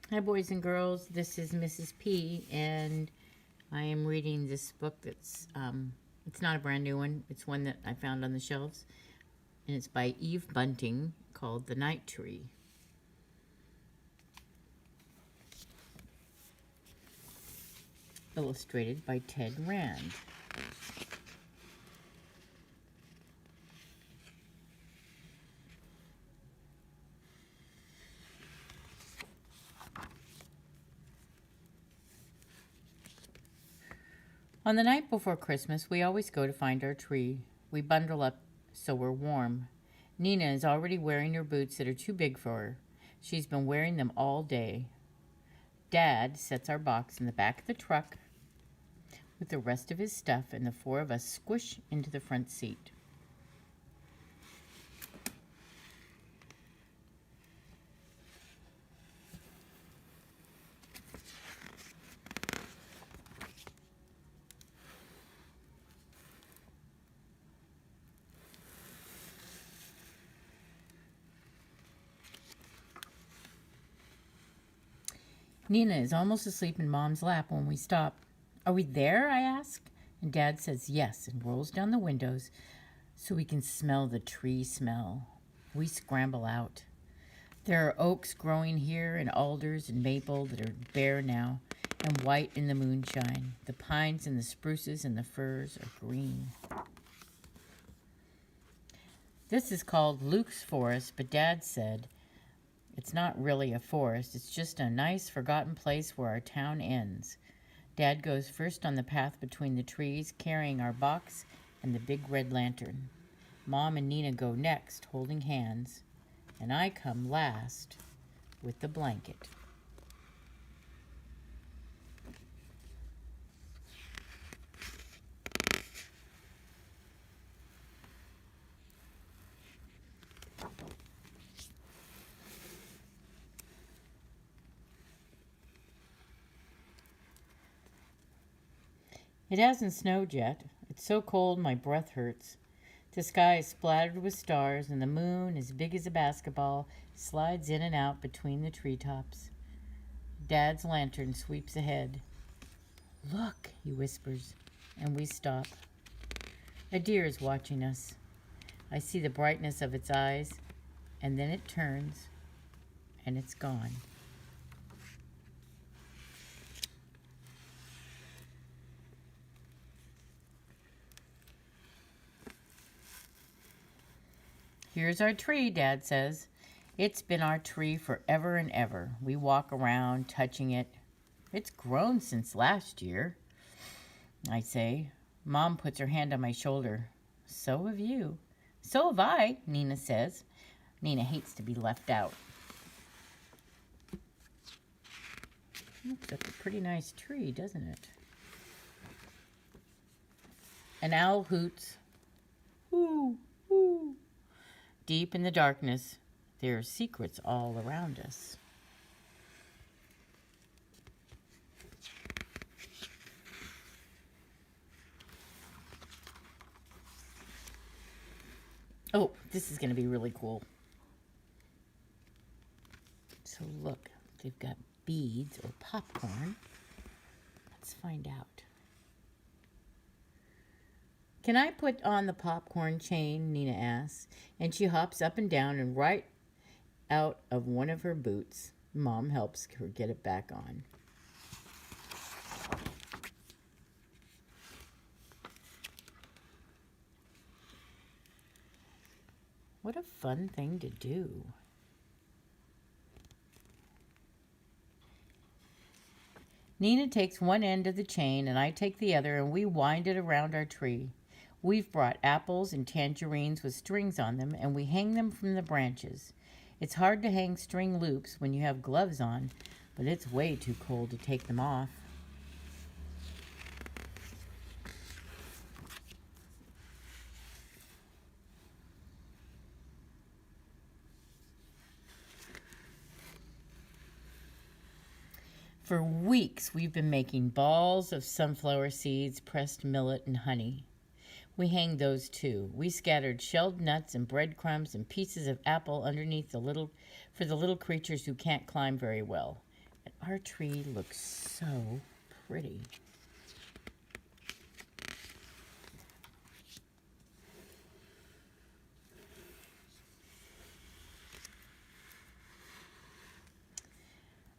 Hi, boys and girls. This is Mrs. P, and I am reading this book that's, it's not a brand new one. It's one that I found on the shelves, and it's by Eve Bunting called The Night Tree. Illustrated by Ted Rand. On the night before Christmas, we always go to find our tree. We bundle up so we're warm. Nina is already wearing her boots that are too big for her. She's been wearing them all day. Dad sets our box in the back of the truck with the rest of his stuff, and the four of us squish into the front seat. Nina is almost asleep in Mom's lap when we stop. Are we there? I ask. And Dad says yes and rolls down the windows so we can smell the tree smell. We scramble out. There are oaks growing here and alders and maple that are bare now and white in the moonshine. The pines and the spruces and the firs are green. This is called Luke's Forest, but Dad said it's not really a forest. It's just a nice, forgotten place where our town ends. Dad goes first on the path between the trees, carrying our box and the big red lantern. Mom and Nina go next, holding hands, and I come last with the blanket. It hasn't snowed yet. It's so cold my breath hurts. The sky is splattered with stars, and the moon, as big as a basketball, slides in and out between the treetops. Dad's lantern sweeps ahead. Look, he whispers, and we stop. A deer is watching us. I see the brightness of its eyes, and then it turns, and it's gone. Here's our tree, Dad says. It's been our tree forever and ever. We walk around, touching it. It's grown since last year, I say. Mom puts her hand on my shoulder. So have you. So have I, Nina says. Nina hates to be left out. Looks like a pretty nice tree, doesn't it? An owl hoots. Hoo, hoo. Deep in the darkness, there are secrets all around us. Oh, this is going to be really cool. So look, they've got beads or popcorn. Let's find out. Can I put on the popcorn chain? Nina asks, and she hops up and down and right out of one of her boots. Mom helps her get it back on. What a fun thing to do. Nina takes one end of the chain and I take the other, and we wind it around our tree. We've brought apples and tangerines with strings on them, and we hang them from the branches. It's hard to hang string loops when you have gloves on, but it's way too cold to take them off. For weeks, we've been making balls of sunflower seeds, pressed millet, and honey. We hang those too. We scattered shelled nuts and breadcrumbs and pieces of apple underneath for the little creatures who can't climb very well. Our tree looks so pretty.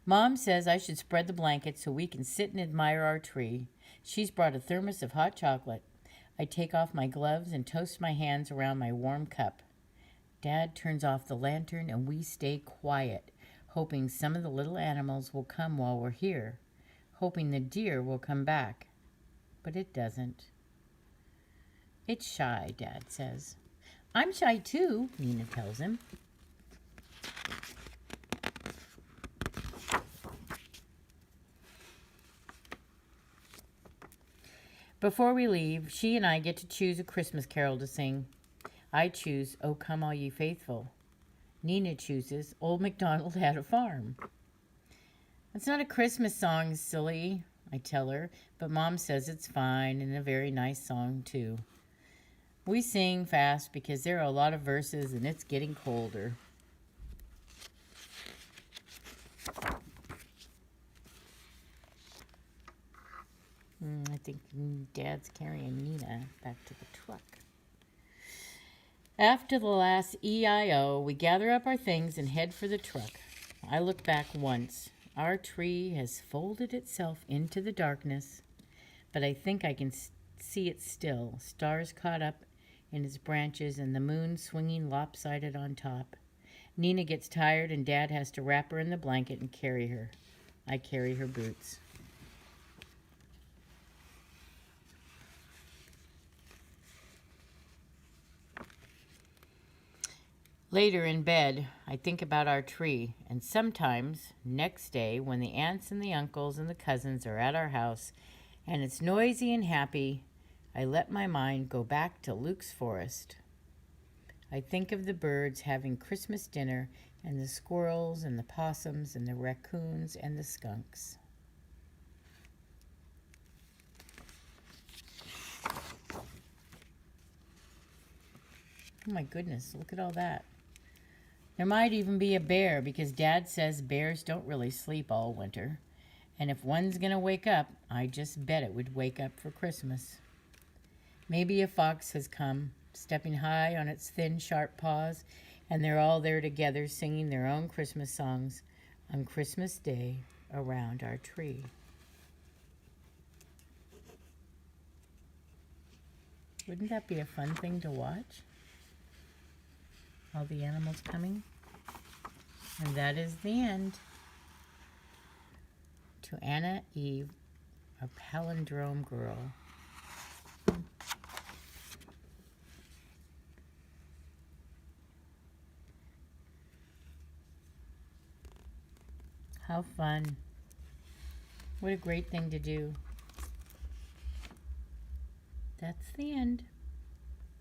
Mom says I should spread the blanket so we can sit and admire our tree. She's brought a thermos of hot chocolate. I take off my gloves and toast my hands around my warm cup. Dad turns off the lantern and we stay quiet, hoping some of the little animals will come while we're here, hoping the deer will come back. But it doesn't. It's shy, Dad says. I'm shy too, Nina tells him. Before we leave, she and I get to choose a Christmas carol to sing. I choose "O Come All Ye Faithful." Nina chooses "Old MacDonald Had a Farm." It's not a Christmas song, silly, I tell her, but Mom says it's fine and a very nice song too. We sing fast because there are a lot of verses and it's getting colder. I think Dad's carrying Nina back to the truck. After the last EIO, we gather up our things and head for the truck. I look back once. Our tree has folded itself into the darkness, but I think I can see it still, stars caught up in its branches and the moon swinging lopsided on top. Nina gets tired and Dad has to wrap her in the blanket and carry her. I carry her boots. Later in bed, I think about our tree, and sometimes, next day, when the aunts and the uncles and the cousins are at our house, and it's noisy and happy, I let my mind go back to Luke's forest. I think of the birds having Christmas dinner, and the squirrels and the possums and the raccoons and the skunks. Oh my goodness, look at all that. There might even be a bear because Dad says bears don't really sleep all winter. And if one's going to wake up, I just bet it would wake up for Christmas. Maybe a fox has come, stepping high on its thin, sharp paws, and they're all there together singing their own Christmas songs on Christmas Day around our tree. Wouldn't that be a fun thing to watch? All the animals coming. And that is the end. To Anna Eve, a palindrome girl. How fun. What a great thing to do. That's the end.